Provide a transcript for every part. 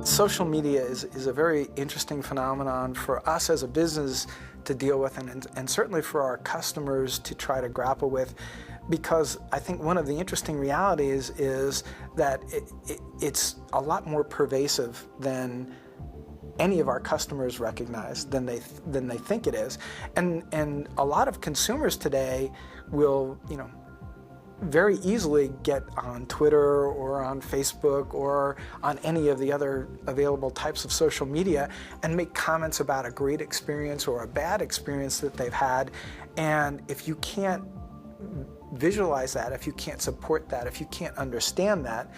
Social media is a very interesting phenomenon for us as a business to deal with, and certainly for our customers to try to grapple with, because I think one of the interesting realities is that it's a lot more pervasive than any of our customers recognize, than they think it is, and a lot of consumers today will, very easily get on Twitter or on Facebook or on any of the other available types of social media and make comments about a great experience or a bad experience that they've had. And if you can't visualize that, if you can't support that, if you can't understand that,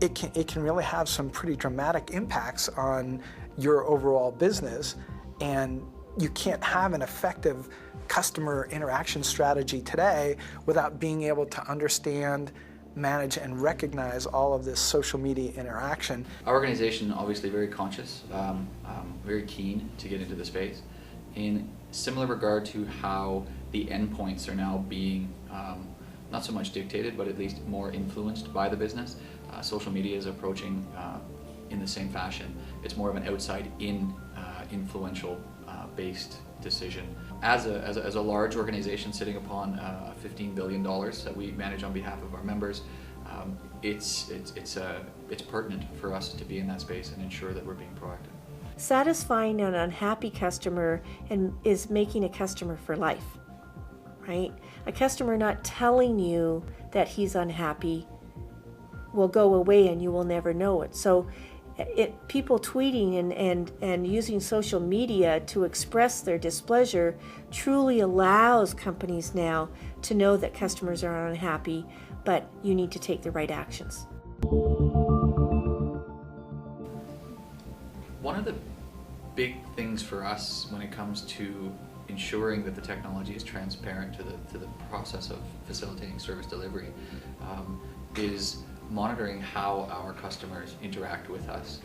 it can really have some pretty dramatic impacts on your overall business, and you can't have an effective customer interaction strategy today without being able to understand, manage, and recognize all of this social media interaction. Our organization obviously very conscious, very keen to get into the space, in similar regard to how the endpoints are now being not so much dictated, but at least more influenced by the business. Social media is approaching in the same fashion. It's more of an outside-in influential based decision. As a large organization sitting upon $15 billion that we manage on behalf of our members, it's pertinent for us to be in that space and ensure that we're being proactive. Satisfying an unhappy customer is making a customer for life, right? A customer not telling you that he's unhappy will go away and you will never know it. So people tweeting and using social media to express their displeasure truly allows companies now to know that customers are unhappy, but you need to take the right actions. One of the big things for us when it comes to ensuring that the technology is transparent to the process of facilitating service delivery is monitoring how our customers interact with us.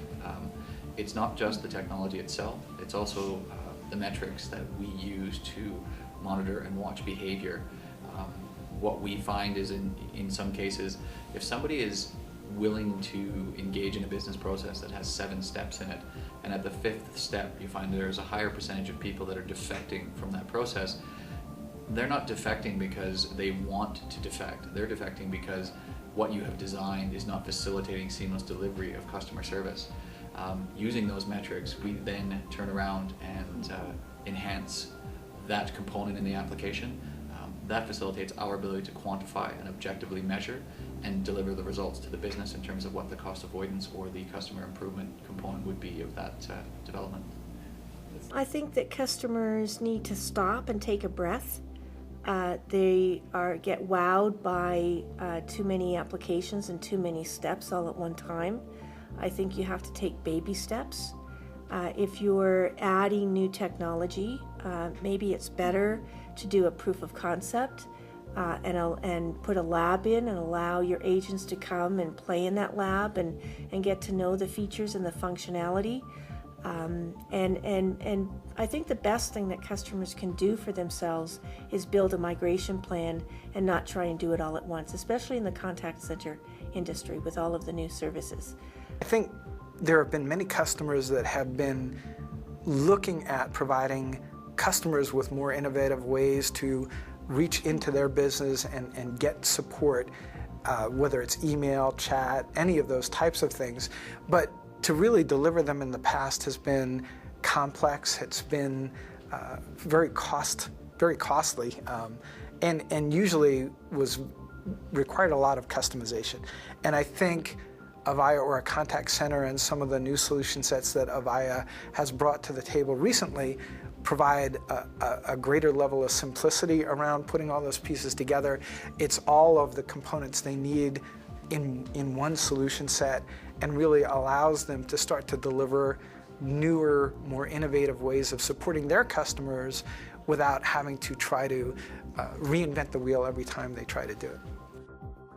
It's not just the technology itself, it's also the metrics that we use to monitor and watch behavior. What we find is in some cases, if somebody is willing to engage in a business process that has 7 steps in it, and at the 5th step you find there's a higher percentage of people that are defecting from that process, they're not defecting because they want to defect, they're defecting because what you have designed is not facilitating seamless delivery of customer service. Using those metrics, we then turn around and enhance that component in the application. That facilitates our ability to quantify and objectively measure and deliver the results to the business in terms of what the cost avoidance or the customer improvement component would be of that development. I think that customers need to stop and take a breath. They get wowed by too many applications and too many steps all at one time. I think you have to take baby steps. If you're adding new technology, maybe it's better to do a proof of concept and put a lab in and allow your agents to come and play in that lab and get to know the features and the functionality. And I think the best thing that customers can do for themselves is build a migration plan and not try and do it all at once, especially in the contact center industry with all of the new services. I think there have been many customers that have been looking at providing customers with more innovative ways to reach into their business and get support, whether it's email, chat, any of those types of things. But to really deliver them in the past has been complex. It's been very costly, and usually required a lot of customization. And I think Avaya or a contact center and some of the new solution sets that Avaya has brought to the table recently provide a greater level of simplicity around putting all those pieces together. It's all of the components they need in one solution set, and really allows them to start to deliver newer, more innovative ways of supporting their customers without having to try to reinvent the wheel every time they try to do it.